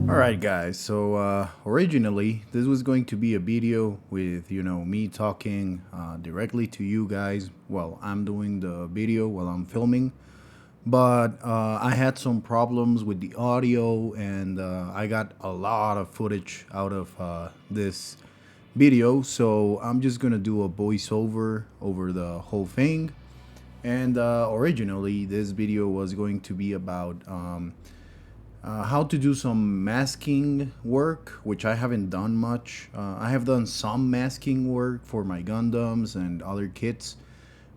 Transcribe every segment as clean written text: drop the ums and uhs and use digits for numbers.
Alright guys, so originally this was going to be a video with, me talking directly to you guys while I'm doing the video, while I'm filming. But I had some problems with the audio and I got a lot of footage out of this video. So I'm just gonna do a voiceover over the whole thing. And originally this video was going to be about how to do some masking work, which I haven't done much. I have done some masking work for my Gundams and other kits,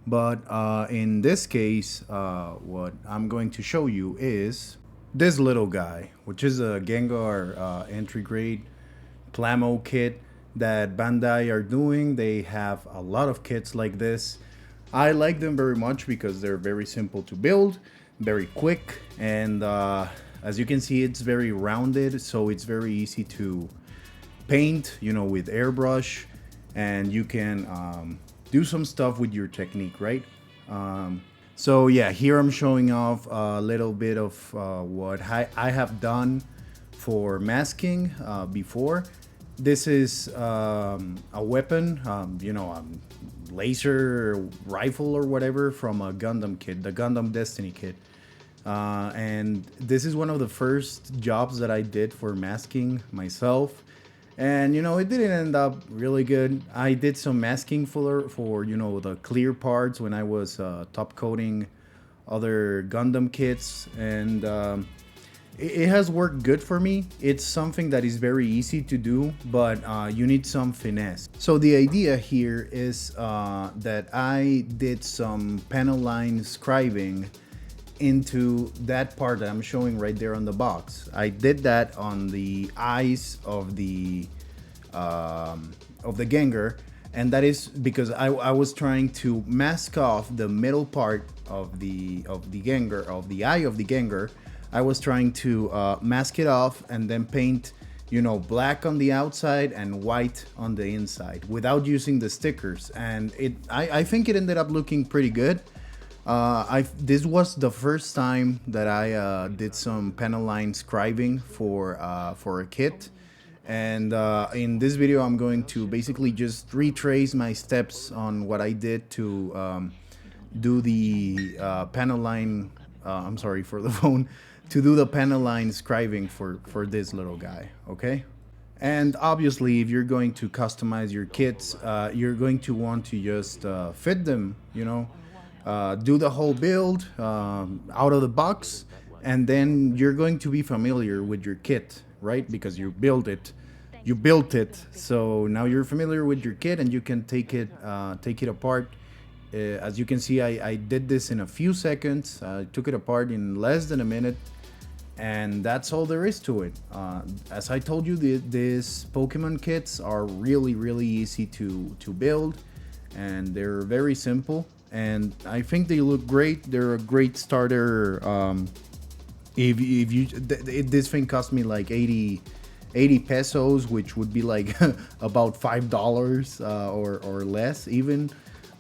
but in this case, what I'm going to show you is this little guy, which is a Gengar entry grade Plamo kit that Bandai are doing. They have a lot of kits like this. I like them very much because they're very simple to build, very quick, and as you can see, it's very rounded, so it's very easy to paint, with airbrush, and you can do some stuff with your technique, right? So yeah, here I'm showing off a little bit of what I have done for masking before. This is a weapon, a laser rifle or whatever from a Gundam kit, the Gundam Destiny kit. And this is one of the first jobs that I did for masking myself. And it didn't end up really good. I did some masking for the clear parts when I was top coating other Gundam kits, and it has worked good for me. It's something that is very easy to do, but you need some finesse. So the idea here is that I did some panel line scribing into that part that I'm showing right there on the box. I did that on the eyes of the Gengar, and that is because I was trying to mask off the middle part of the Gengar, of the eye of the Gengar. I was trying to mask it off and then paint, black on the outside and white on the inside without using the stickers, and I think it ended up looking pretty good. This was the first time that I did some panel line scribing for a kit, and in this video I'm going to basically just retrace my steps on what I did to do the panel line. I'm sorry for the phone. To do the panel line scribing for this little guy, okay? And obviously, if you're going to customize your kits, you're going to want to just fit them, do the whole build out of the box, and then you're going to be familiar with your kit, right? Because you built it, so now you're familiar with your kit and you can take it apart. As you can see, I did this in a few seconds. I took it apart in less than a minute, and that's all there is to it. As I told you, these Pokemon kits are really easy to build, and they're very simple. And I think they look great. They're a great starter. If you this thing cost me like 80 pesos, which would be like about $5 or less even.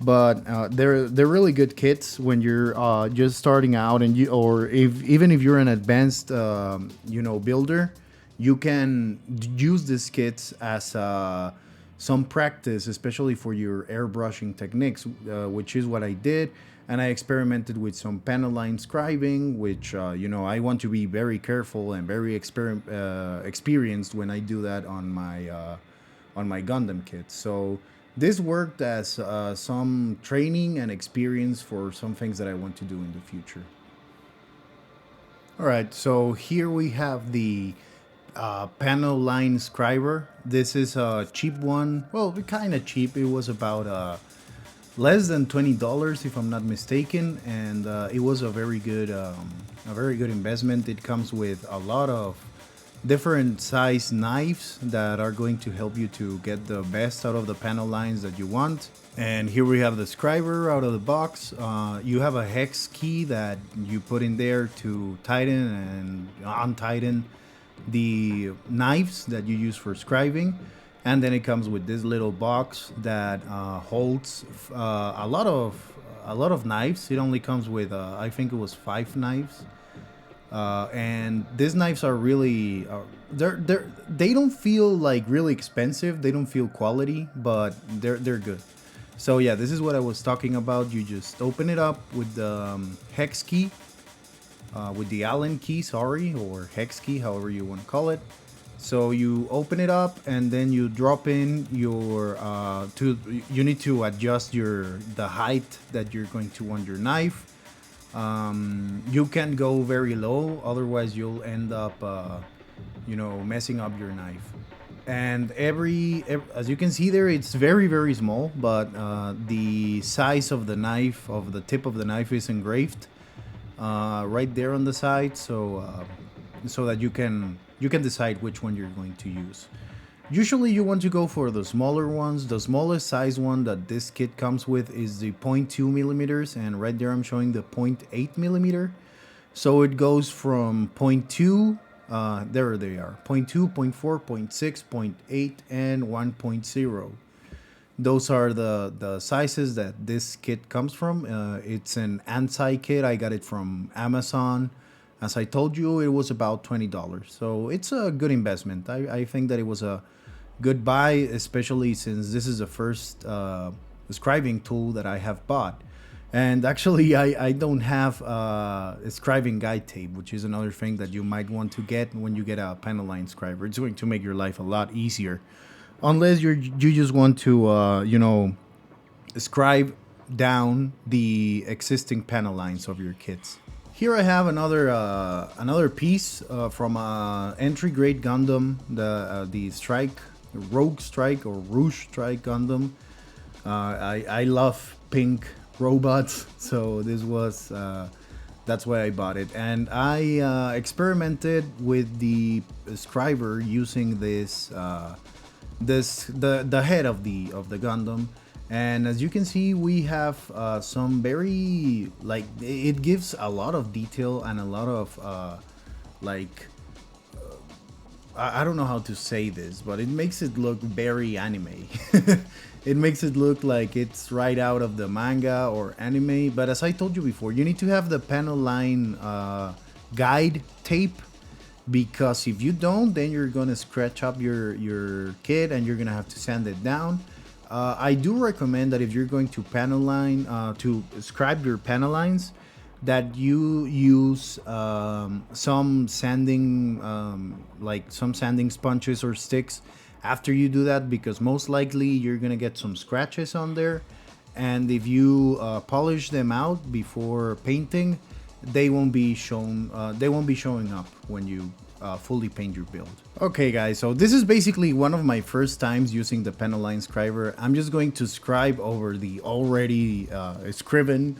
But they're really good kits when you're just starting out, and even if you're an advanced builder, you can use these kits as some practice, especially for your airbrushing techniques, which is what I did. And I experimented with some panel line scribing, which I want to be very careful and very experienced when I do that on my Gundam kits. So this worked as some training and experience for some things that I want to do in the future. All right, so here we have the panel line scriber. This is a cheap one. Well, kind of cheap. It was about less than $20 if I'm not mistaken, and it was a very good investment. It comes with a lot of different size knives that are going to help you to get the best out of the panel lines that you want. And here we have the scriber out of the box. You have a hex key that you put in there to tighten and untighten the knives that you use for scribing. And then it comes with this little box that holds a lot of knives. It only comes with I think it was 5 knives. And these knives are really they don't feel like really expensive. They don't feel quality, but they're good. So yeah, this is what I was talking about. You just open it up with the hex key, with the Allen key, sorry, or hex key, however you want to call it. So you open it up and then you drop in your you need to adjust the height that you're going to want your knife. You can't go very low, otherwise you'll end up messing up your knife. And as you can see there, it's very small, but the size of the knife, of the tip of the knife, is engraved right there on the side, so that you can decide which one you're going to use. Usually you want to go for the smaller ones. The smallest size one that this kit comes with is the 0.2 millimeters, and right there I'm showing the 0.8 millimeter. So it goes from 0.2, there they are, 0.2, 0.4, 0.6, 0.8, and 1.0. Those are the sizes that this kit comes from. It's an ANSI kit. I got it from Amazon. As I told you, it was about $20. So it's a good investment. I think that it was a good buy, especially since this is the first scribing tool that I have bought. And actually, I don't have a scribing guide tape, which is another thing that you might want to get when you get a panel line scriber. It's going to make your life a lot easier. Unless you just want to, scribe down the existing panel lines of your kits. Here I have another piece from entry grade Gundam, the Strike, Rogue Strike or Rouge Strike Gundam. I love pink robots, so this was that's why I bought it. And I experimented with the scriber using the head of the Gundam. And as you can see, we have some very, like, it gives a lot of detail and a lot of I don't know how to say this, but it makes it look very anime. It makes it look like it's right out of the manga or anime. But as I told you before, you need to have the panel line guide tape, because if you don't, then you're gonna scratch up your kit and you're gonna have to sand it down. I do recommend that if you're going to panel line, to scribe your panel lines, that you use some sanding, like some sanding sponges or sticks after you do that, because most likely you're gonna get some scratches on there, and if you polish them out before painting, they won't be showing up when you fully paint your build. Okay guys, so this is basically one of my first times using the panel line scriber. I'm just going to scribe over the already scriven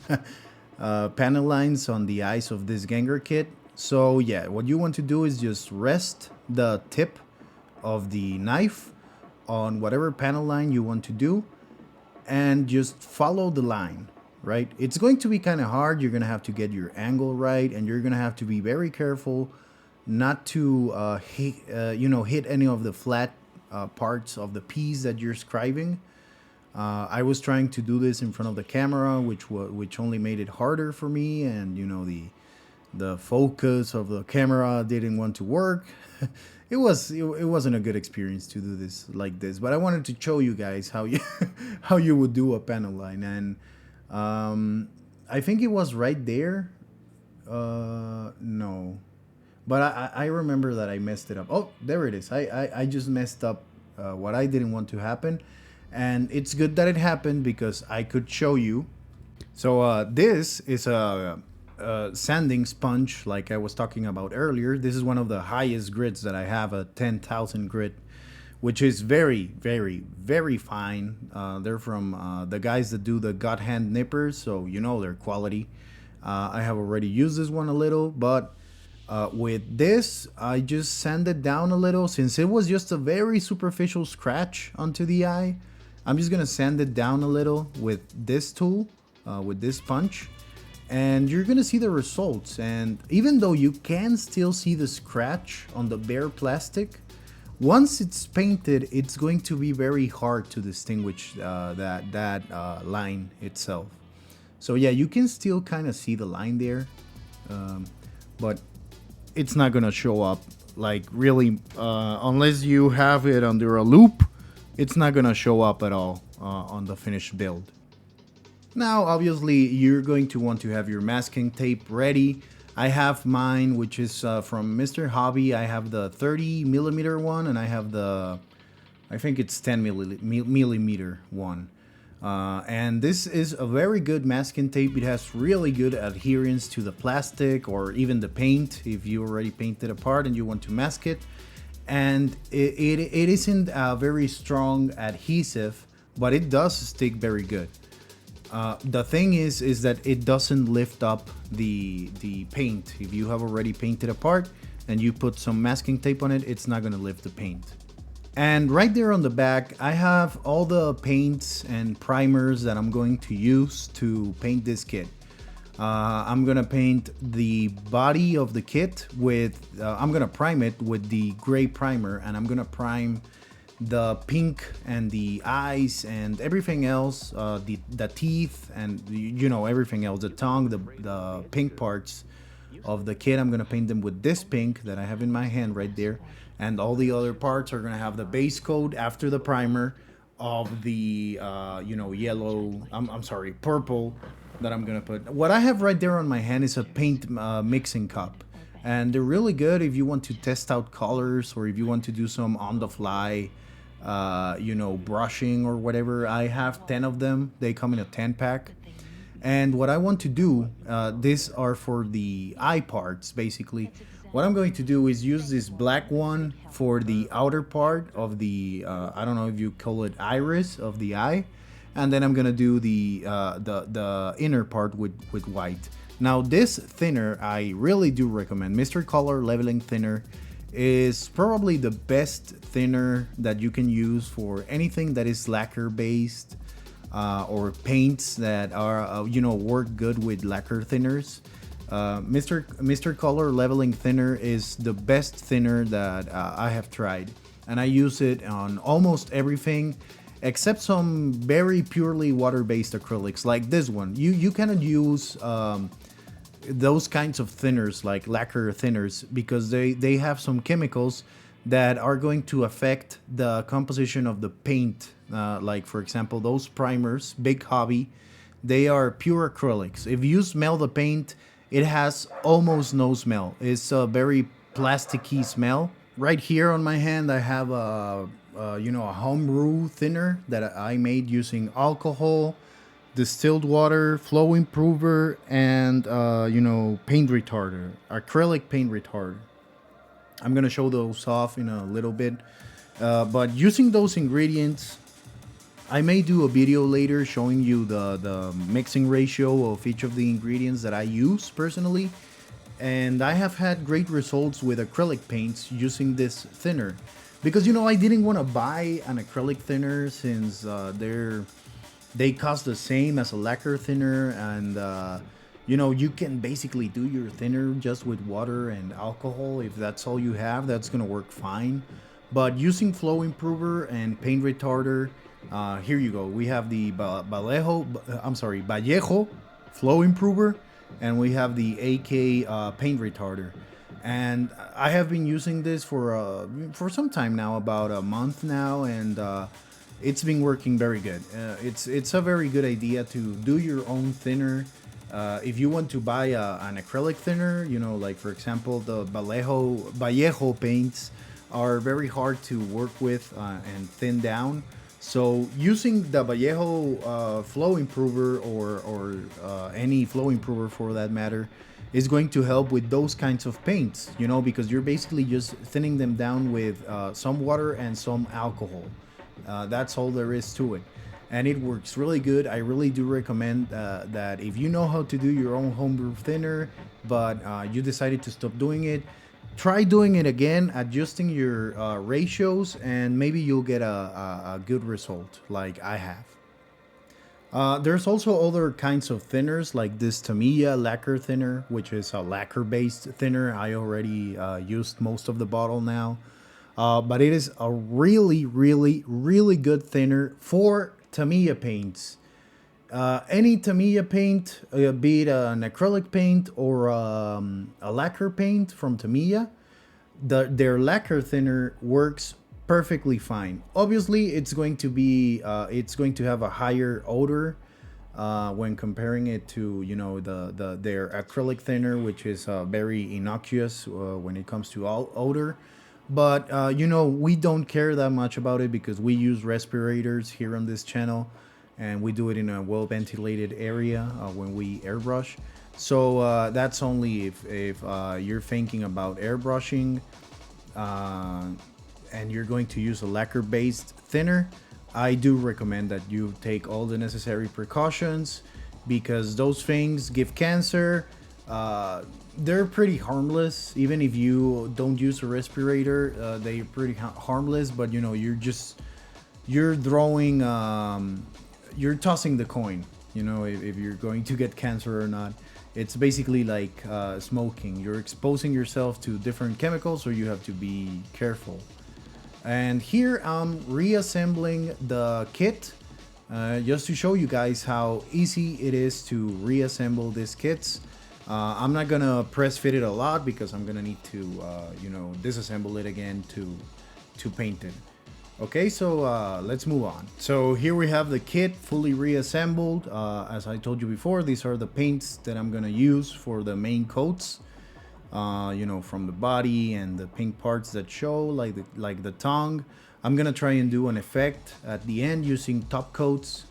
panel lines on the eyes of this Gengar kit. So yeah, what you want to do is just rest the tip of the knife on whatever panel line you want to do, and just follow the line, right? It's going to be kind of hard. You're gonna have to get your angle right, and you're gonna have to be very careful not to hit any of the flat parts of the piece that you're scribing. I was trying to do this in front of the camera, which only made it harder for me, and the focus of the camera didn't want to work. It wasn't a good experience to do this like this, but I wanted to show you guys how you how you would do a panel line. And I think it was right there. No, but I remember that I messed it up. Oh, there it is. I just messed up what I didn't want to happen, and it's good that it happened because I could show you. So this is a sanding sponge, like I was talking about earlier. This is one of the highest grits that I have, a 10,000 grit, which is very fine. They're from the guys that do the God Hand nippers, so their quality. I have already used this one a little, but with this I just sanded down a little. Since it was just a very superficial scratch onto the eye, I'm just gonna sand it down a little with this tool, with this sponge, and you're gonna see the results. And even though you can still see the scratch on the bare plastic, once it's painted, it's going to be very hard to distinguish that line itself. So yeah, you can still kind of see the line there, but it's not gonna show up. Like really, unless you have it under a loop, it's not gonna show up at all on the finished build. Now, obviously, you're going to want to have your masking tape ready. I have mine, which is from Mr. Hobby. I have the 30 millimeter one, and I have the, I think it's 10 millimeter one. And this is a very good masking tape. It has really good adherence to the plastic or even the paint if you already painted a part and you want to mask it. And it isn't a very strong adhesive, but it does stick very good. The thing is that it doesn't lift up the paint. If you have already painted a part and you put some masking tape on it, it's not gonna lift the paint. And right there on the back, I have all the paints and primers that I'm going to use to paint this kit. I'm gonna paint the body of the kit with, I'm gonna prime it with the gray primer, and I'm gonna prime the pink and the eyes and everything else, the teeth and you know everything else, the tongue, the pink parts of the kit. I'm gonna paint them with this pink that I have in my hand right there, and all the other parts are gonna have the base coat after the primer of the you know, yellow, I'm sorry, purple that I'm gonna put. What I have right there on my hand is a paint mixing cup, and they're really good if you want to test out colors or if you want to do some on the fly you know, brushing or whatever. I have 10 of them. They come in a 10 pack. And what I want to do, these are for the eye parts basically. What I'm going to do is use this black one for the outer part of the I don't know if you call it iris of the eye, and then I'm gonna do the inner part with white. Now this thinner I really do recommend. Mr. Color Leveling Thinner is probably the best thinner that you can use for anything that is lacquer based or paints that are you know, work good with lacquer thinners. Mr. Color Leveling Thinner is the best thinner that I have tried, and I use it on almost everything except some very purely water-based acrylics like this one. You cannot use those kinds of thinners like lacquer thinners because they have some chemicals that are going to affect the composition of the paint. Like for example, those primers, Big Hobby, they are pure acrylics. If you smell the paint, it has almost no smell. It's a very plasticky smell. Right here on my hand, I have a you know, a homebrew thinner that I made using alcohol, distilled water, flow improver, and you know, paint retarder, acrylic paint retarder. I'm gonna show those off in a little bit, but using those ingredients, I may do a video later showing you the mixing ratio of each of the ingredients that I use personally, and I have had great results with acrylic paints using this thinner, because you know, I didn't want to buy an acrylic thinner since they cost the same as a lacquer thinner, and you know, you can basically do your thinner just with water and alcohol. If that's all you have, that's gonna work fine. But using flow improver and paint retarder, here you go. We have the Vallejo flow improver, and we have the AK paint retarder. And I have been using this for some time now, about a month now, and it's been working very good. It's a very good idea to do your own thinner. If you want to buy an acrylic thinner, you know, like for example, the Vallejo paints are very hard to work with and thin down. So using the Vallejo flow improver or any flow improver for that matter is going to help with those kinds of paints, you know, because you're basically just thinning them down with some water and some alcohol. That's all there is to it. And it works really good. I really do recommend that if you know how to do your own homebrew thinner, but you decided to stop doing it, try doing it again, adjusting your ratios, and maybe you'll get a good result like I have. There's also other kinds of thinners like this Tamiya lacquer thinner, which is a lacquer based thinner. I already used most of the bottle now. But it is a really, really, really good thinner for Tamiya paints. Any Tamiya paint, be it an acrylic paint or a lacquer paint from Tamiya, their lacquer thinner works perfectly fine. Obviously, it's going to have a higher odor when comparing it to their acrylic thinner, which is very innocuous when it comes to all odor. But we don't care that much about it because we use respirators here on this channel, and we do it in a well ventilated area when we airbrush. So that's only if you're thinking about airbrushing and you're going to use a lacquer based thinner. I do recommend that you take all the necessary precautions because those things give cancer. They're pretty harmless, even if you don't use a respirator. They're pretty harmless, but you're throwing, you're tossing the coin. If you're going to get cancer or not. It's basically like smoking. You're exposing yourself to different chemicals, so you have to be careful. And here I'm reassembling the kit just to show you guys how easy it is to reassemble these kits. I'm not gonna press fit it a lot because I'm gonna need to disassemble it again to paint it. Okay, so let's move on. So here we have the kit fully reassembled. As I told you before, these are the paints that I'm gonna use for the main coats. From the body and the pink parts that show, like the tongue. I'm gonna try and do an effect at the end using top coats,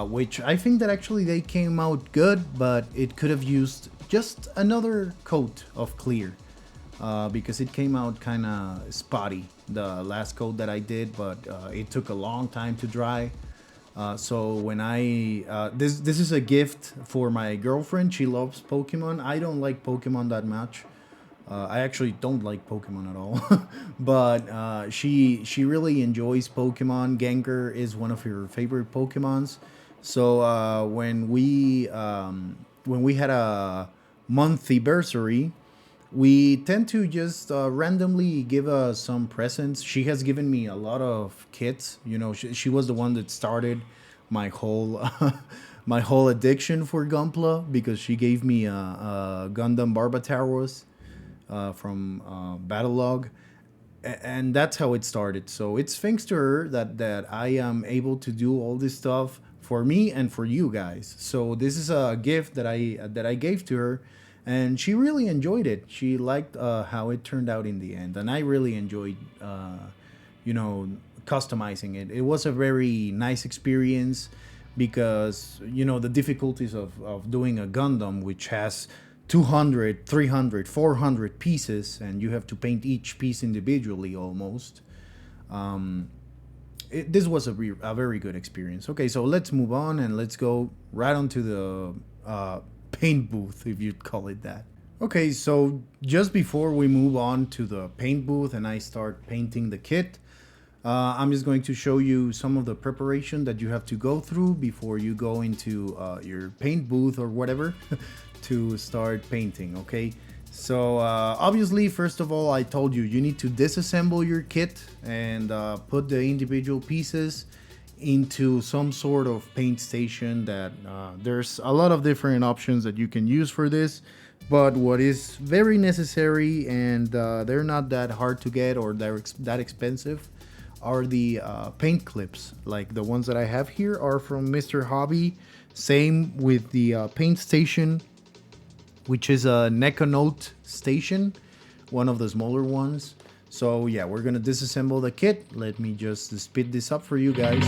which I think that actually they came out good, but it could have used just another coat of clear because it came out kind of spotty, the last coat that I did, but it took a long time to dry. So when this is a gift for my girlfriend. She loves Pokemon. I don't like Pokemon that much. I actually don't like Pokemon at all. But she really enjoys Pokemon. Gengar is one of her favorite Pokemons. So when we had a month anniversary, we tend to just randomly give some presents. She has given me a lot of kits. She was the one that started my whole my whole addiction for gunpla because she gave me a Gundam Barbataros from Battlelog, and that's how it started. So it's thanks to her that I am able to do all this stuff for me and for you guys. So this is a gift that I gave to her. And she really enjoyed it. She liked how it turned out in the end, and I really enjoyed, customizing it. It was a very nice experience because the difficulties of doing a Gundam, which has 200, 300, 400 pieces, and you have to paint each piece individually almost. This was a very good experience. Okay, so let's move on and let's go right onto the paint booth, if you'd call it that. Okay, so just before we move on to the paint booth and I start painting the kit, I'm just going to show you some of the preparation that you have to go through before you go into your paint booth or whatever to start painting. Okay, so obviously, first of all, I told you need to disassemble your kit and put the individual pieces into some sort of paint station. That there's a lot of different options that you can use for this, but what is very necessary, and they're not that hard to get or that expensive, are the paint clips. Like the ones that I have here are from Mr. Hobby. Same with the paint station, which is a Nekonote station, one of the smaller ones. So yeah, we're gonna disassemble the kit. Let me just speed this up for you guys.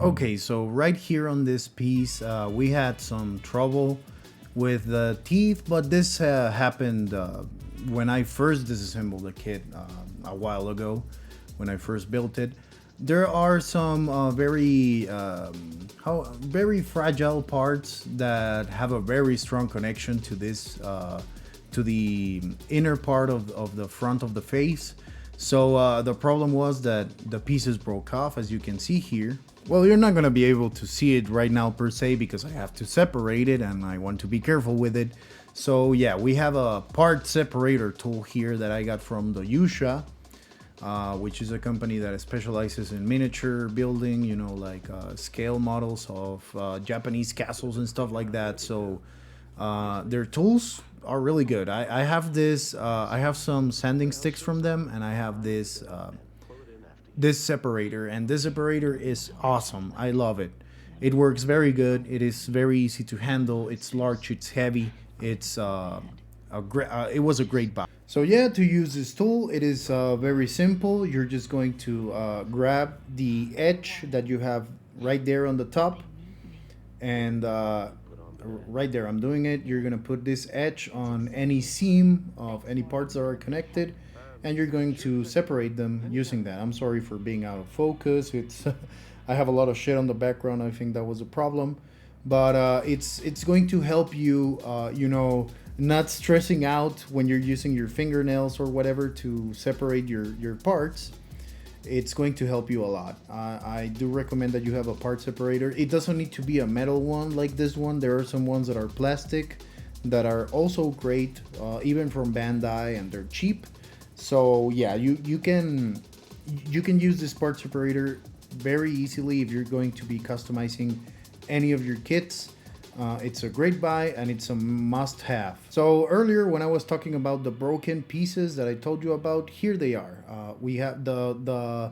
Okay, so right here on this piece, we had some trouble with the teeth, but this happened when I first disassembled the kit a while ago, when I first built it. There are some very fragile parts that have a very strong connection to this to the inner part of the front of the face. So the problem was that the pieces broke off, as you can see here. Well, you're not going to be able to see it right now per se because I have to separate it and I want to be careful with it. So yeah, we have a part separator tool here that I got from the Yusha. which is a company that specializes in miniature building, you know, like scale models of Japanese castles and stuff like that. So their tools are really good. I have this, I have some sanding sticks from them, and I have this separator, and this separator is awesome. I love it. It works very good. It is very easy to handle. It's large. It's heavy. It's it was a great buy. So yeah, to use this tool, it is very simple. You're just going to grab the edge that you have right there on the top, and right there, I'm doing it. You're gonna put this edge on any seam of any parts that are connected, and you're going to separate them using that. I'm sorry for being out of focus. It's I have a lot of shit on the background. I think that was a problem, but it's going to help you, you know, not stressing out when you're using your fingernails or whatever to separate your parts. It's going to help you a lot. I do recommend that you have a part separator. It doesn't need to be a metal one like this one. There are some ones that are plastic that are also great, even from Bandai, and they're cheap. So yeah, you can use this part separator very easily if you're going to be customizing any of your kits. It's a great buy, and it's a must-have. So earlier, when I was talking about the broken pieces that I told you about, here they are. We have the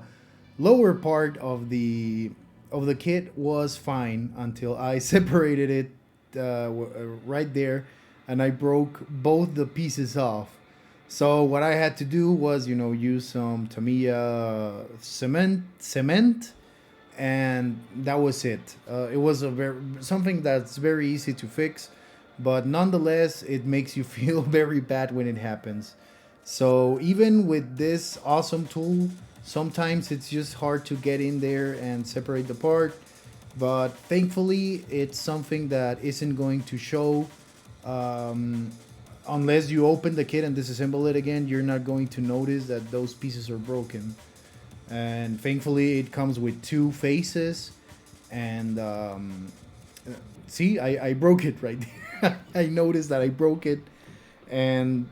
lower part of the kit was fine until I separated it right there, and I broke both the pieces off. So what I had to do was, you know, use some Tamiya cement, and that was it. It was something that's very easy to fix, but nonetheless, it makes you feel very bad when it happens. So even with this awesome tool, sometimes it's just hard to get in there and separate the part. But thankfully, it's something that isn't going to show. Unless you open the kit and disassemble it again, you're not going to notice that those pieces are broken. And thankfully, it comes with two faces. And see, I broke it right there. I noticed that I broke it. And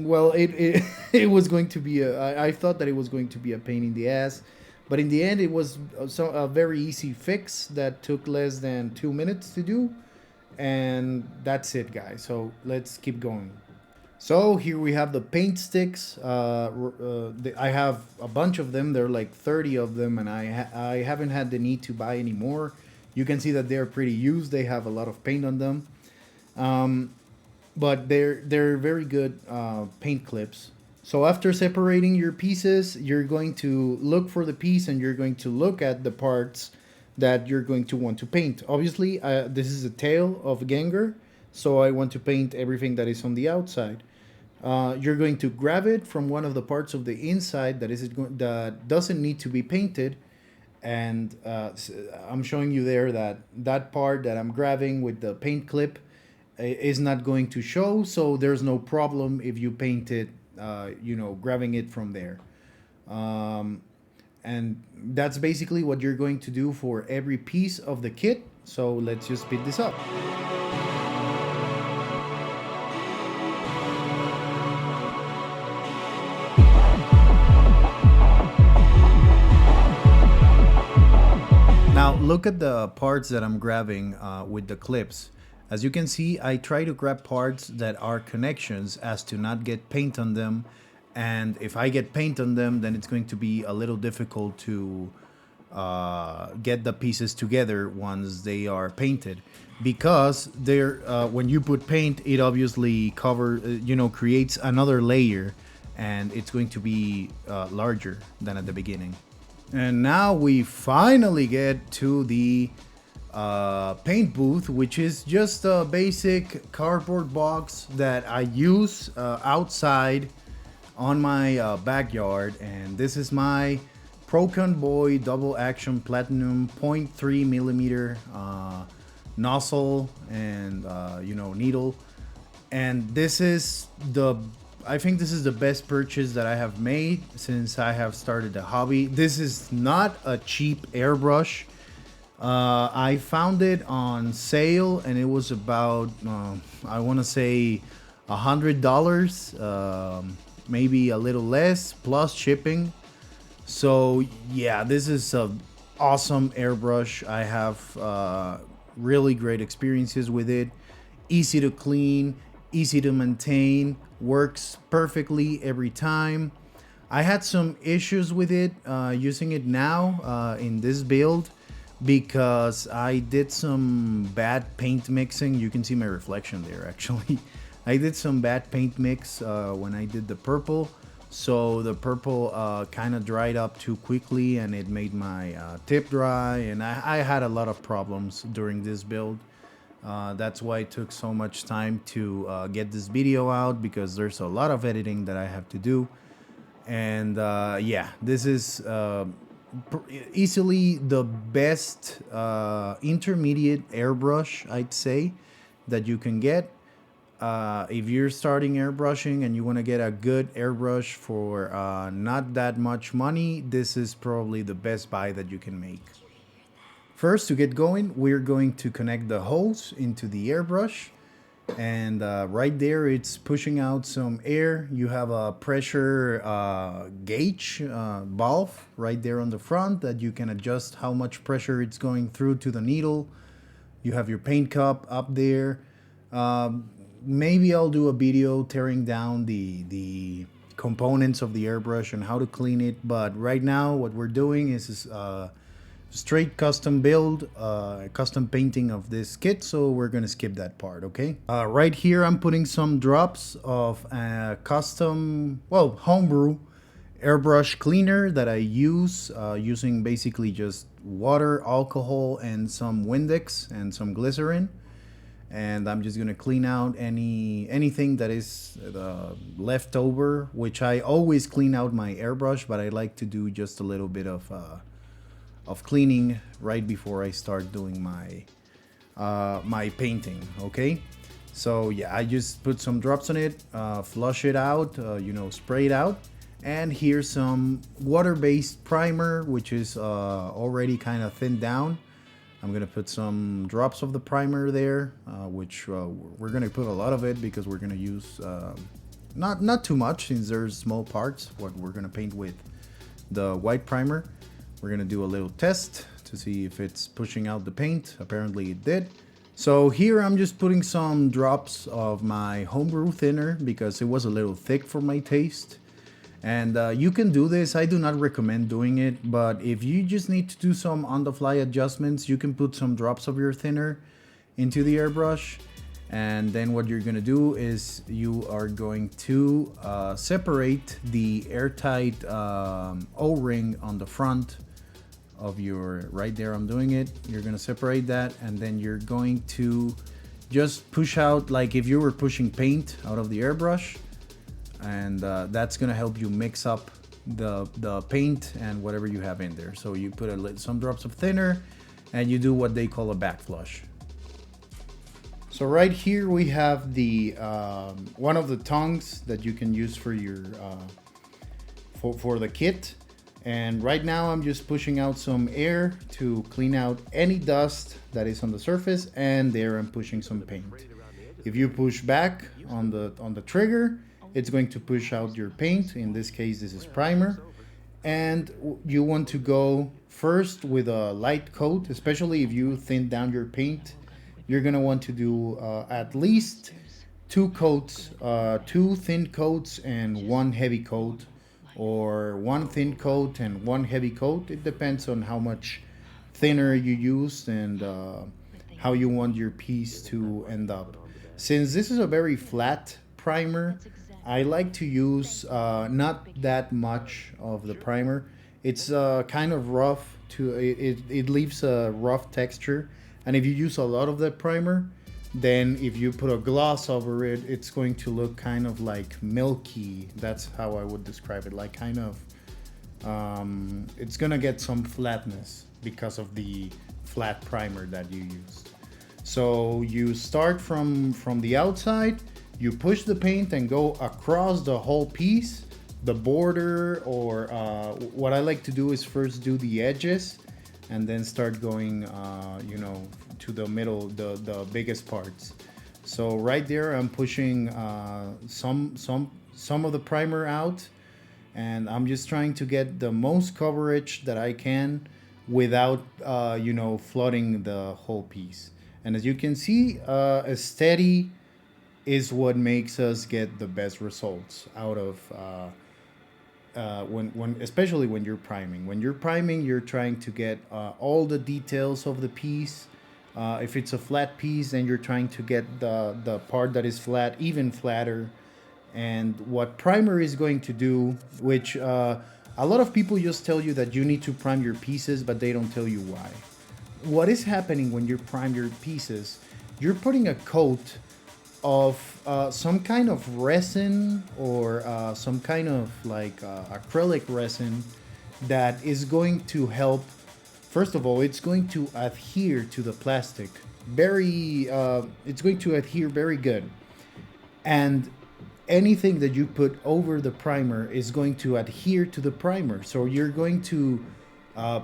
well, it was going to be I thought that it was going to be a pain in the ass. But in the end, it was a very easy fix that took less than 2 minutes to do. And that's it, guys. So let's keep going. So here we have the paint sticks. I have a bunch of them. There are like 30 of them, and I haven't had the need to buy any more. You can see that they're pretty used. They have a lot of paint on them, but they're very good paint clips. So after separating your pieces, you're going to look for the piece, and you're going to look at the parts that you're going to want to paint. Obviously, this is a tail of Gengar, so I want to paint everything that is on the outside. You're going to grab it from one of the parts of the inside that doesn't need to be painted, and I'm showing you there that part that I'm grabbing with the paint clip is not going to show, so there's no problem if you paint it, you know, grabbing it from there. And that's basically what you're going to do for every piece of the kit. So let's just speed this up. Now look at the parts that I'm grabbing with the clips. As you can see, I try to grab parts that are connections as to not get paint on them. And if I get paint on them, then it's going to be a little difficult to get the pieces together once they are painted, because when you put paint, it obviously creates another layer, and it's going to be larger than at the beginning. And now we finally get to the paint booth, which is just a basic cardboard box that I use outside on my backyard. And this is my Procon Boy double action platinum 0.3 millimeter nozzle and needle. And this is I think this is the best purchase that I have made since I have started the hobby. This is not a cheap airbrush. I found it on sale, and it was about I want to say $100, maybe a little less plus shipping. So yeah, this is a awesome airbrush. I have really great experiences with it. Easy to clean, easy to maintain, works perfectly every time. I had some issues with it using it now in this build because I did some bad paint mixing. You can see my reflection there actually. I did some bad paint mix when I did the purple. So the purple kind of dried up too quickly and it made my tip dry, and I had a lot of problems during this build. That's why it took so much time to get this video out, because there's a lot of editing that I have to do. And yeah, this is easily the best intermediate airbrush, I'd say, that you can get. If you're starting airbrushing and you want to get a good airbrush for not that much money, this is probably the best buy that you can make. First, to get going, we're going to connect the hose into the airbrush. And right there, it's pushing out some air. You have a pressure gauge valve right there on the front that you can adjust how much pressure it's going through to the needle. You have your paint cup up there. Maybe I'll do a video tearing down the components of the airbrush and how to clean it. But right now, what we're doing is straight custom build, custom painting of this kit, so we're gonna skip that part, okay? Right here, I'm putting some drops of custom, well, homebrew airbrush cleaner that I use using basically just water, alcohol, and some Windex and some glycerin. And I'm just gonna clean out anything that is left over, which I always clean out my airbrush, but I like to do just a little bit of cleaning right before I start doing my my painting. Okay, so yeah, I just put some drops on it, flush it out, you know, spray it out. And here's some water-based primer, which is already kind of thinned down. I'm gonna put some drops of the primer there, which we're gonna put a lot of it because we're gonna use not too much, since there's small parts what we're gonna paint with the white primer. We're gonna do a little test to see if it's pushing out the paint. Apparently it did. So here I'm just putting some drops of my homebrew thinner because it was a little thick for my taste. And you can do this. I do not recommend doing it, but if you just need to do some on-the-fly adjustments, you can put some drops of your thinner into the airbrush. And then what you're gonna do is you are going to separate the airtight O-ring on the front of your, right there I'm doing it. You're gonna separate that, and then you're going to just push out like if you were pushing paint out of the airbrush. And that's gonna help you mix up the paint and whatever you have in there. So you put some drops of thinner and you do what they call a back flush. So right here we have the one of the tongs that you can use for your for the kit. And right now I'm just pushing out some air to clean out any dust that is on the surface, and there I'm pushing some paint. If you push back on the trigger, it's going to push out your paint. In this case, this is primer. And you want to go first with a light coat, especially if you thin down your paint. You're gonna want to do at least 2 coats, 2 thin coats and 1 heavy coat, or 1 thin coat and 1 heavy coat. It depends on how much thinner you use and how you want your piece to end up. Since this is a very flat primer, I like to use not that much of the primer. It's kind of rough it leaves a rough texture. And if you use a lot of that primer, then if you put a gloss over it, it's going to look kind of like milky. That's how I would describe it. Like kind of, it's gonna get some flatness because of the flat primer that you used. So you start from the outside, you push the paint and go across the whole piece, the border, or what I like to do is first do the edges and then start going, you know, to the middle, the biggest parts. So right there, I'm pushing some of the primer out, and I'm just trying to get the most coverage that I can without flooding the whole piece. And as you can see, a steady is what makes us get the best results out of when especially when you're priming. When you're priming, you're trying to get all the details of the piece. If it's a flat piece, then you're trying to get the part that is flat even flatter. And what primer is going to do, which a lot of people just tell you that you need to prime your pieces, but they don't tell you why. What is happening when you prime your pieces? You're putting a coat of some kind of resin or some kind of like acrylic resin that is going to help. First of all, it's going to adhere to the plastic very. It's going to adhere very good, and anything that you put over the primer is going to adhere to the primer. So you're going to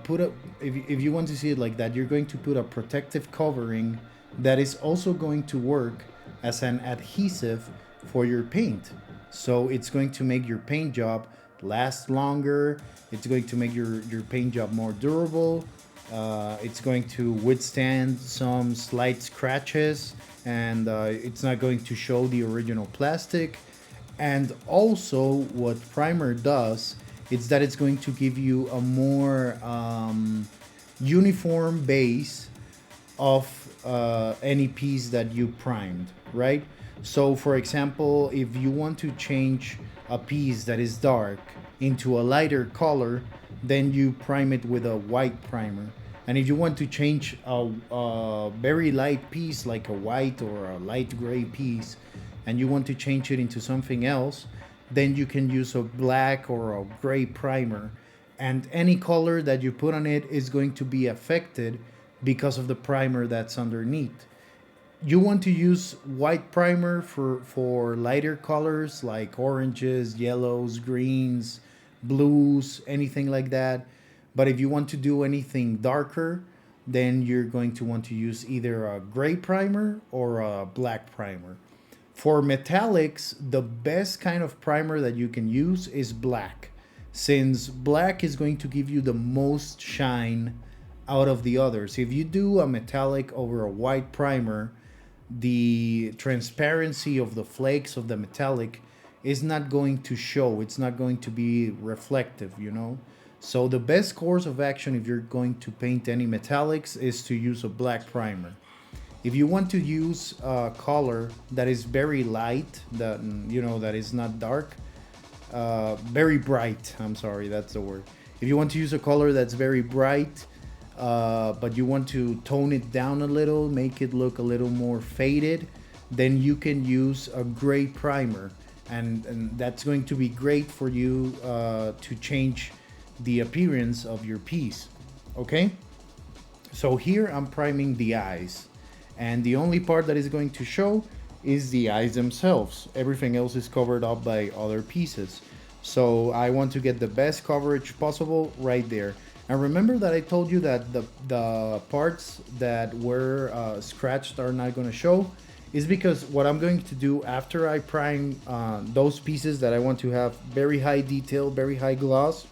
put a, if you want to see it like that, you're going to put a protective covering that is also going to work as an adhesive for your paint. So it's going to make your paint job last longer. It's going to make your paint job more durable. It's going to withstand some slight scratches, and it's not going to show the original plastic. And also what primer does is that it's going to give you a more uniform base of any piece that you primed, right? So for example, if you want to change a piece that is dark into a lighter color, then you prime it with a white primer. And if you want to change a very light piece like a white or a light gray piece, and you want to change it into something else, then you can use a black or a gray primer. And any color that you put on it is going to be affected because of the primer that's underneath. You want to use white primer for lighter colors like oranges, yellows, greens, blues, anything like that. But if you want to do anything darker, then you're going to want to use either a gray primer or a black primer. For metallics, the best kind of primer that you can use is black, since black is going to give you the most shine out of the others. If you do a metallic over a white primer, the transparency of the flakes of the metallic is not going to show. It's not going to be reflective, you know? So the best course of action if you're going to paint any metallics is to use a black primer. If you want to use a color that is very light, that is not dark, very bright, I'm sorry, that's the word. If you want to use a color that's very bright, but you want to tone it down a little, make it look a little more faded, then you can use a gray primer. And that's going to be great for you to change the appearance of your piece. Okay? So here I'm priming the eyes. And the only part that is going to show is the eyes themselves. Everything else is covered up by other pieces. So I want to get the best coverage possible right there. And remember that I told you that the parts that were scratched are not going to show, is because what I'm going to do after I prime those pieces that I want to have very high detail, very high gloss,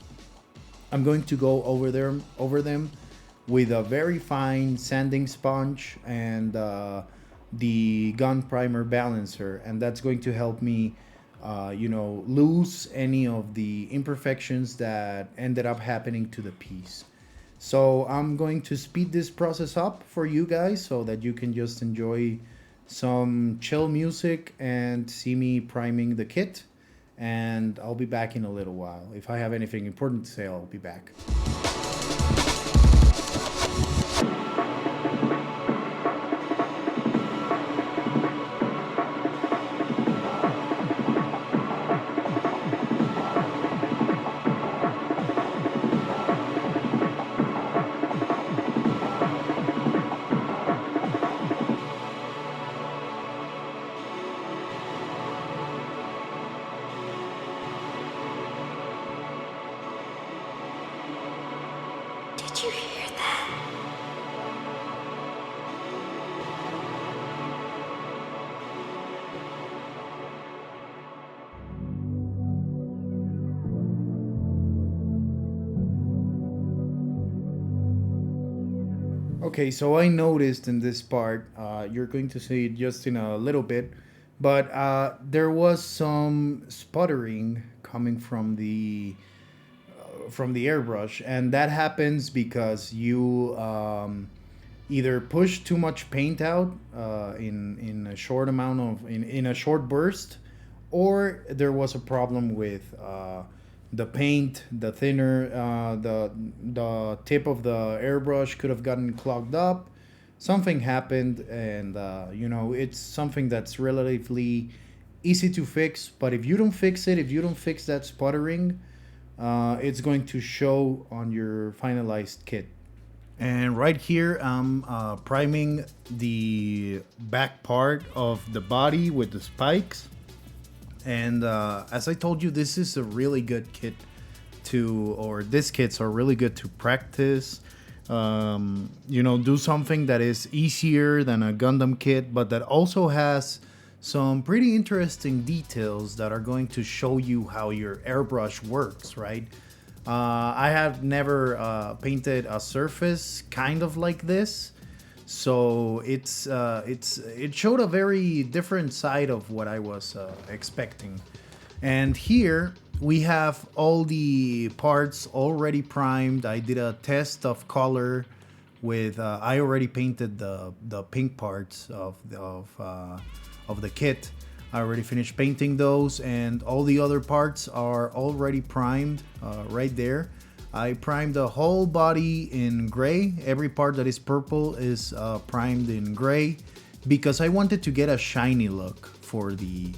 I'm going to go over them with a very fine sanding sponge and the gun primer balancer, and that's going to help me lose any of the imperfections that ended up happening to the piece. So I'm going to speed this process up for you guys so that you can just enjoy some chill music and see me priming the kit. And I'll be back in a little while. If I have anything important to say, I'll be back. Okay, so I noticed in this part, you're going to see it just in a little bit, but there was some sputtering coming from the airbrush, and that happens because you either push too much paint out in a short amount of in a short burst, or there was a problem with the paint, the thinner, the tip of the airbrush could have gotten clogged up. Something happened, and it's something that's relatively easy to fix. But if you don't fix it, if you don't fix that sputtering, it's going to show on your finalized kit. And right here, I'm priming the back part of the body with the spikes. And as I told you, this is a really good kit these kits are really good to practice. Do something that is easier than a Gundam kit, but that also has some pretty interesting details that are going to show you how your airbrush works, right? I have never painted a surface kind of like this, so it showed a very different side of what I was expecting. And here we have all the parts already primed. I did a test of color with I already painted the pink parts of the kit. I already finished painting those, and all the other parts are already primed right there. I primed the whole body in gray. Every part that is purple is primed in gray because I wanted to get a shiny look for the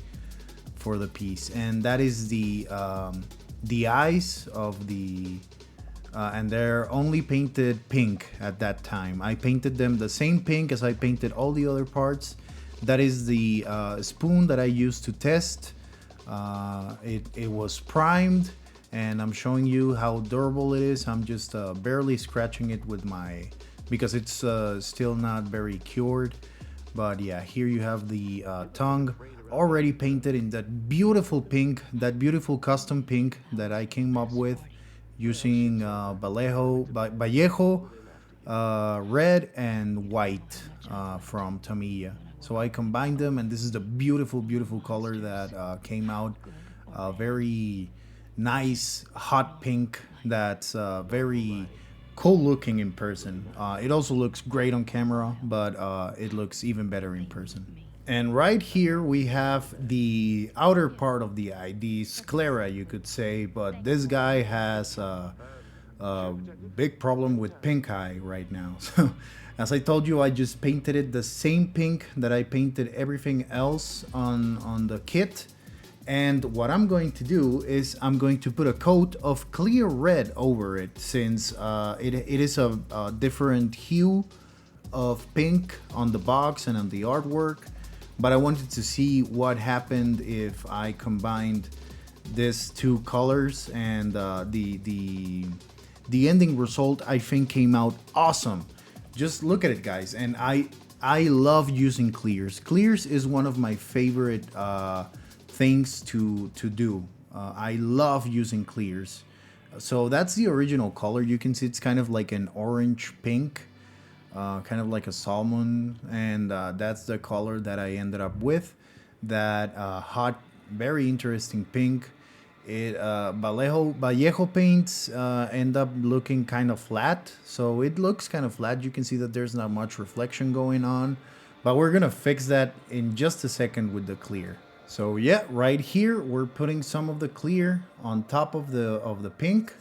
piece, and that is the eyes of the and they're only painted pink at that time. I painted them the same pink as I painted all the other parts. That is the spoon that I used to test. It was primed, and I'm showing you how durable it is. I'm just barely scratching it with because it's still not very cured. But yeah, here you have the tongue already painted in that beautiful pink, that beautiful custom pink that I came up with using Vallejo red and white from Tamiya. So I combined them, and this is the beautiful, beautiful color that came out. Very nice, hot pink that's very cool looking in person. It also looks great on camera, but it looks even better in person. And right here we have the outer part of the eye, the sclera, you could say, but this guy has a big problem with pink eye right now. So, as I told you, I just painted it the same pink that I painted everything else on the kit. And what I'm going to do is I'm going to put a coat of clear red over it, since it is a different hue of pink on the box and on the artwork. But I wanted to see what happened if I combined these two colors, and the ending result I think came out awesome. Just look at it, guys, and I love using clears. Clears is one of my favorite things to do. I love using clears. So that's the original color. You can see it's kind of like an orange pink, kind of like a salmon, and that's the color that I ended up with. That hot, very interesting pink. Vallejo paints end up looking kind of flat, so it looks kind of flat. You can see that there's not much reflection going on, but we're gonna fix that in just a second with the clear. So yeah, right here we're putting some of the clear on top of the pink.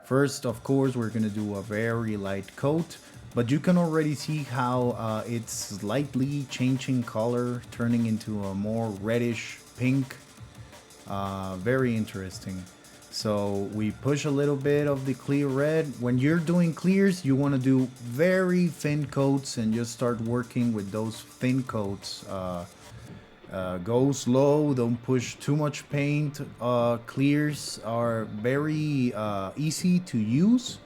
First, of course, we're gonna do a very light coat, but you can already see how it's slightly changing color, turning into a more reddish pink. Very interesting. So we push a little bit of the clear red. When you're doing clears, you want to do very thin coats and just start working with those thin coats. Go slow, don't push too much paint. Clears are very easy to use,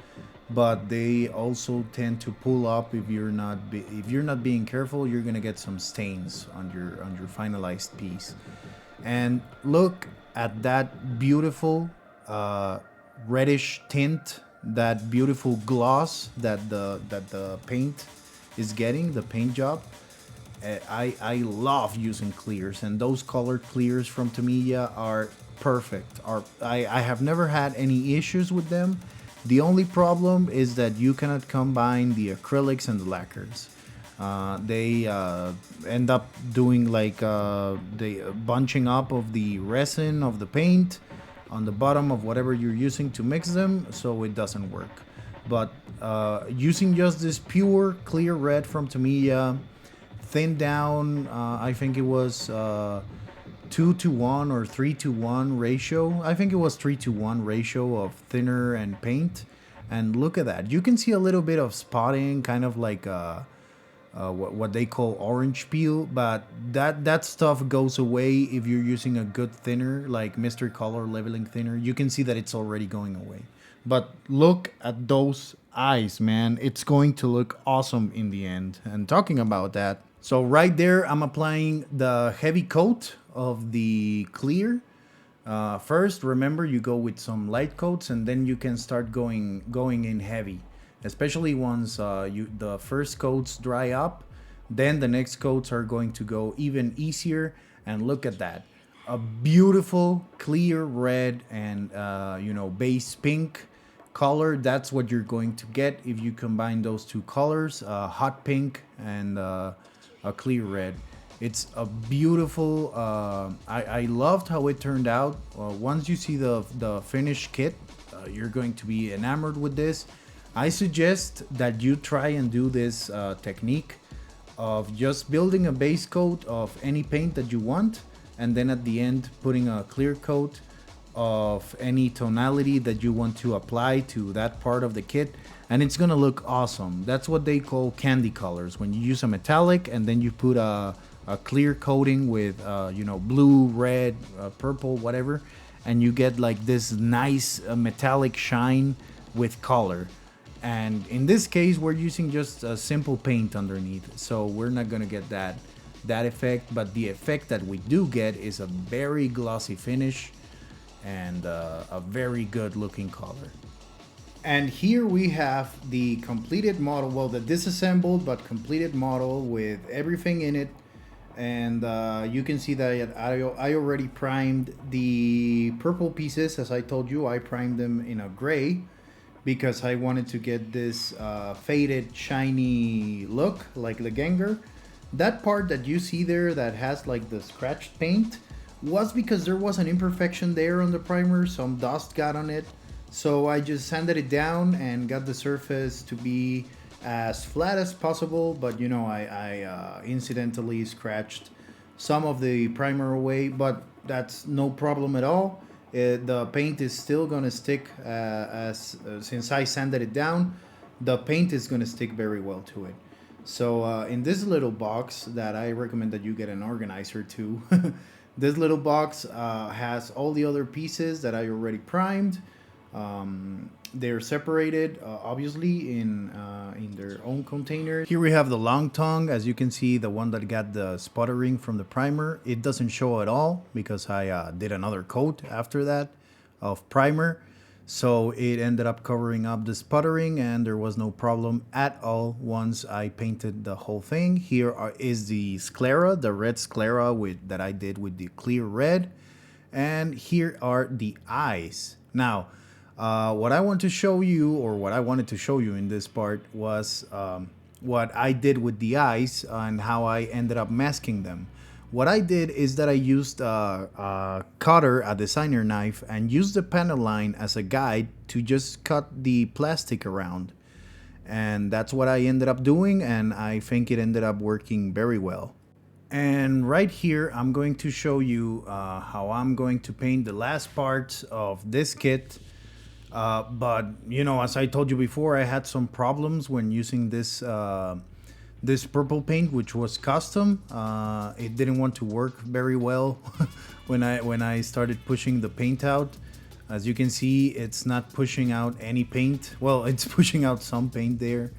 but they also tend to pull up if you're not being careful. You're gonna get some stains on your finalized piece. And look at that beautiful reddish tint that beautiful gloss that the paint is getting, the paint job. I love using clears, and those colored clears from Tamiya are perfect. I have never had any issues with them. The only problem is that you cannot combine the acrylics and the lacquers. They end up doing like the bunching up of the resin of the paint on the bottom of whatever you're using to mix them, so it doesn't work. But using just this pure clear red from Tamiya, thinned down, I think it was 2-to-1 or 3-to-1 ratio. I think it was 3-to-1 ratio of thinner and paint. And look at that. You can see a little bit of spotting, kind of like what they call orange peel, but that stuff goes away if you're using a good thinner like Mr. Color leveling thinner. You can see that it's already going away. But look at those eyes, man. It's going to look awesome in the end. And talking about that, so right there I'm applying the heavy coat of the clear. First, remember, you go with some light coats, and then you can start going in heavy, especially once the first coats dry up. Then the next coats are going to go even easier. And look at that, a beautiful clear red and base pink color. That's what you're going to get if you combine those two colors, hot pink and a clear red. It's a beautiful, I loved how it turned out. Once you see the finished kit, you're going to be enamored with this. I suggest that you try and do this technique of just building a base coat of any paint that you want, and then at the end putting a clear coat of any tonality that you want to apply to that part of the kit, and it's gonna look awesome. That's what they call candy colors, when you use a metallic and then you put a clear coating with blue, red, purple, whatever, and you get like this nice metallic shine with color. And in this case we're using just a simple paint underneath, so we're not gonna get that effect. But the effect that we do get is a very glossy finish and a very good looking color. And here we have the completed model, well, the disassembled but completed model with everything in it. And you can see that I already primed the purple pieces. As I told you, I primed them in a gray because I wanted to get this faded, shiny look like the Gengar. That part that you see there that has like the scratched paint was because there was an imperfection there on the primer. Some dust got on it. So I just sanded it down and got the surface to be as flat as possible. But I incidentally scratched some of the primer away, but that's no problem at all. The paint is still gonna stick since I sanded it down, the paint is gonna stick very well to it. So in this little box that I recommend that you get an organizer to, this little box has all the other pieces that I already primed. They're separated, obviously, in their own containers. Here we have the long tongue, as you can see, the one that got the sputtering from the primer. It doesn't show at all because I did another coat after that of primer. So it ended up covering up the sputtering, and there was no problem at all once I painted the whole thing. Here is the sclera, the red sclera that I did with the clear red. And here are the eyes. Now, what I want to show you, or what I wanted to show you in this part, was what I did with the eyes and how I ended up masking them. What I did is that I used a cutter, a designer knife, and used the panel line as a guide to just cut the plastic around. And that's what I ended up doing, and I think it ended up working very well. And right here, I'm going to show you how I'm going to paint the last parts of this kit. But as I told you before, I had some problems when using this this purple paint, which was custom. It didn't want to work very well when I started pushing the paint out. As you can see, it's not pushing out any paint. Well, it's pushing out some paint there.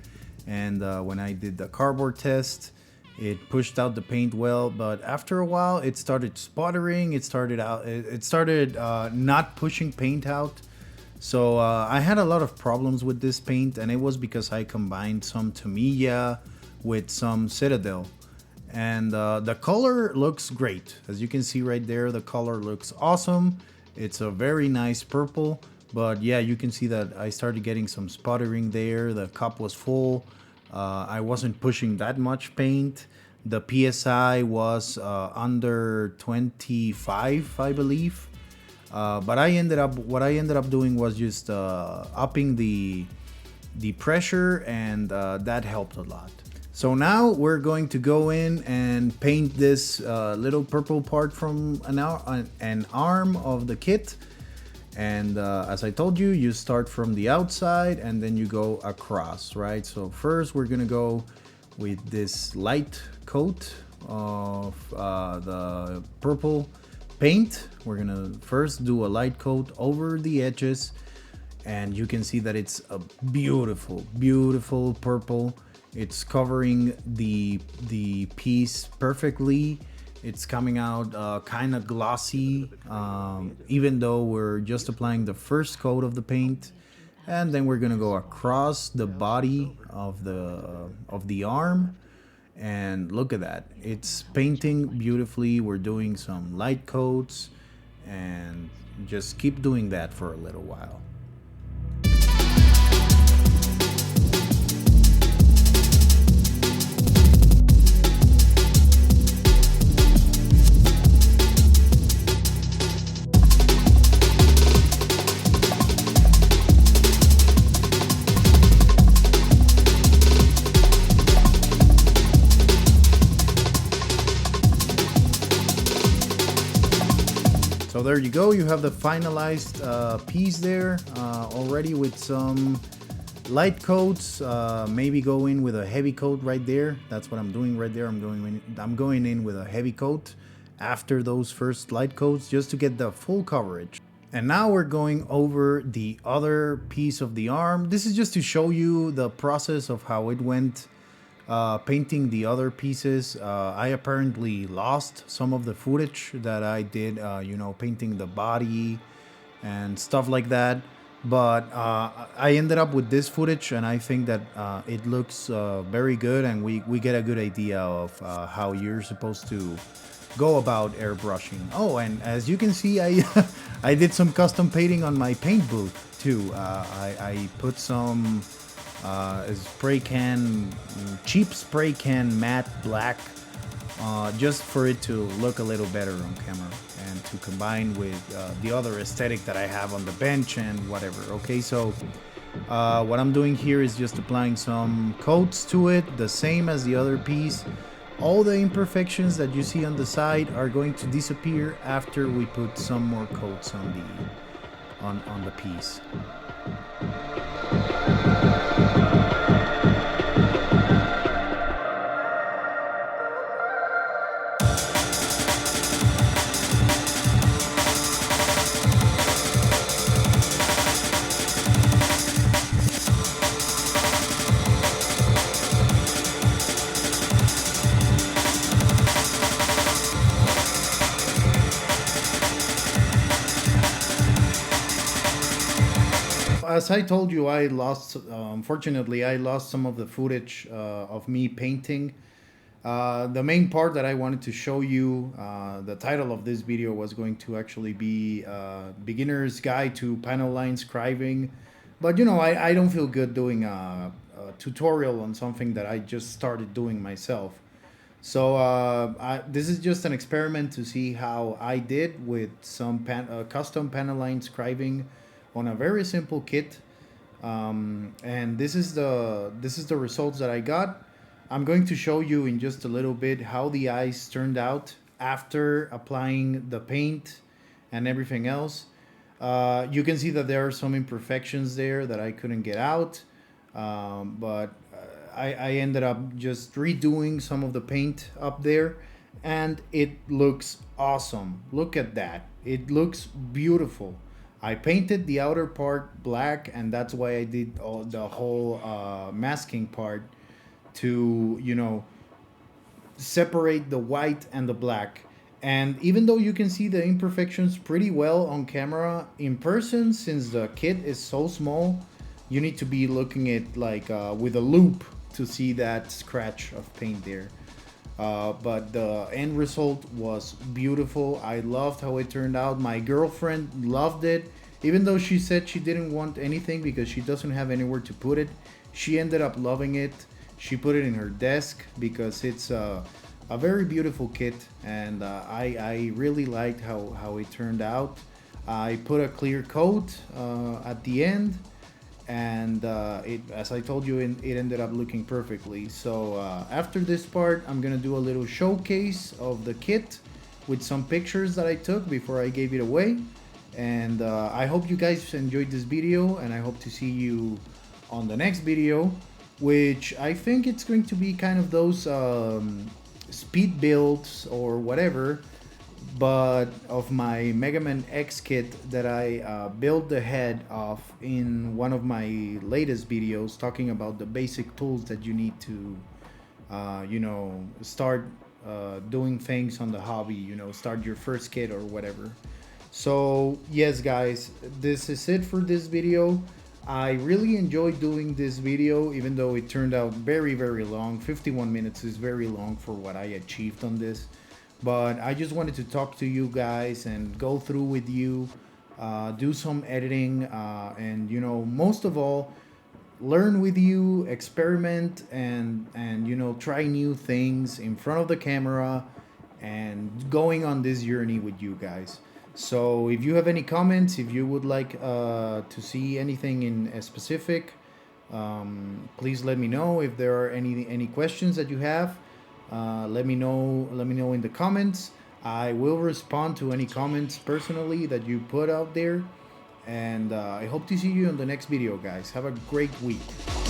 And when I did the cardboard test, it pushed out the paint well, but after a while it started sputtering. It started not pushing paint out. So I had a lot of problems with this paint, and it was because I combined some Tamiya with some Citadel. And the color looks great. As you can see right there, the color looks awesome. It's a very nice purple. But yeah, you can see that I started getting some sputtering there. The cup was full. I wasn't pushing that much paint. The PSI was under 25, I believe. But what I ended up doing was just upping the pressure, and that helped a lot. So now we're going to go in and paint this little purple part from an arm of the kit. And as I told you, you start from the outside and then you go across, right? So first we're gonna go with this light coat of the purple paint. We're gonna first do a light coat over the edges, and you can see that it's a beautiful, beautiful purple. It's covering the piece perfectly. It's coming out kind of glossy, even though we're just applying the first coat of the paint. And then we're gonna go across the body of the arm, and look at that. It's painting beautifully. We're doing some light coats, and just keep doing that for a little while. So there you go, you have the finalized piece there already with some light coats. Maybe go in with a heavy coat right there. That's what I'm doing right there. I'm going in with a heavy coat after those first light coats, just to get the full coverage. And now we're going over the other piece of the arm. This is just to show you the process of how it went. Painting the other pieces, I apparently lost some of the footage that I did, painting the body and stuff like that. But I ended up with this footage, and I think that it looks very good, and we get a good idea of how you're supposed to go about airbrushing. Oh, and as you can see, I I did some custom painting on my paint booth too. I put some cheap spray can matte black, just for it to look a little better on camera and to combine with the other aesthetic that I have on the bench and whatever. Okay, so what I'm doing here is just applying some coats to it, the same as the other piece. All the imperfections that you see on the side are going to disappear after we put some more coats on the piece. As I told you, unfortunately, I lost some of the footage of me painting. The main part that I wanted to show you, the title of this video was going to actually be Beginner's Guide to Panel Line Scribing. But I don't feel good doing a tutorial on something that I just started doing myself. So this is just an experiment to see how I did with some custom panel line scribing on a very simple kit, and this is the results that I got. I'm going to show you in just a little bit how the eyes turned out after applying the paint and everything else. You can see that there are some imperfections there that I couldn't get out, but I ended up just redoing some of the paint up there, and it looks awesome. Look at that. It looks beautiful. I painted the outer part black, and that's why I did the whole masking part to, separate the white and the black. And even though you can see the imperfections pretty well on camera, in person, since the kit is so small, you need to be looking at like with a loop to see that scratch of paint there. But the end result was beautiful. I loved how it turned out. My girlfriend loved it, even though she said she didn't want anything because she doesn't have anywhere to put it. She ended up loving it. She put it in her desk because it's a very beautiful kit, and I really liked how it turned out. I put a clear coat at the end, and as I told you, it ended up looking perfectly. So after this part, I'm gonna do a little showcase of the kit with some pictures that I took before I gave it away. And I hope you guys enjoyed this video, and I hope to see you on the next video, which I think it's going to be kind of those speed builds or whatever, but of my Mega Man X kit that I built the head of in one of my latest videos, talking about the basic tools that you need to start doing things on the hobby, start your first kit or whatever. So yes guys, this is it for this video. I really enjoyed doing this video, even though it turned out very, very long. 51 minutes is very long for what I achieved on this. But I just wanted to talk to you guys and go through with you, do some editing, and most of all, learn with you, experiment, and try new things in front of the camera, and going on this journey with you guys. So if you have any comments, if you would like to see anything in a specific, please let me know. If there are any questions that you have, let me know in the comments. I will respond to any comments personally that you put out there. And I hope to see you in the next video, guys. Have a great week.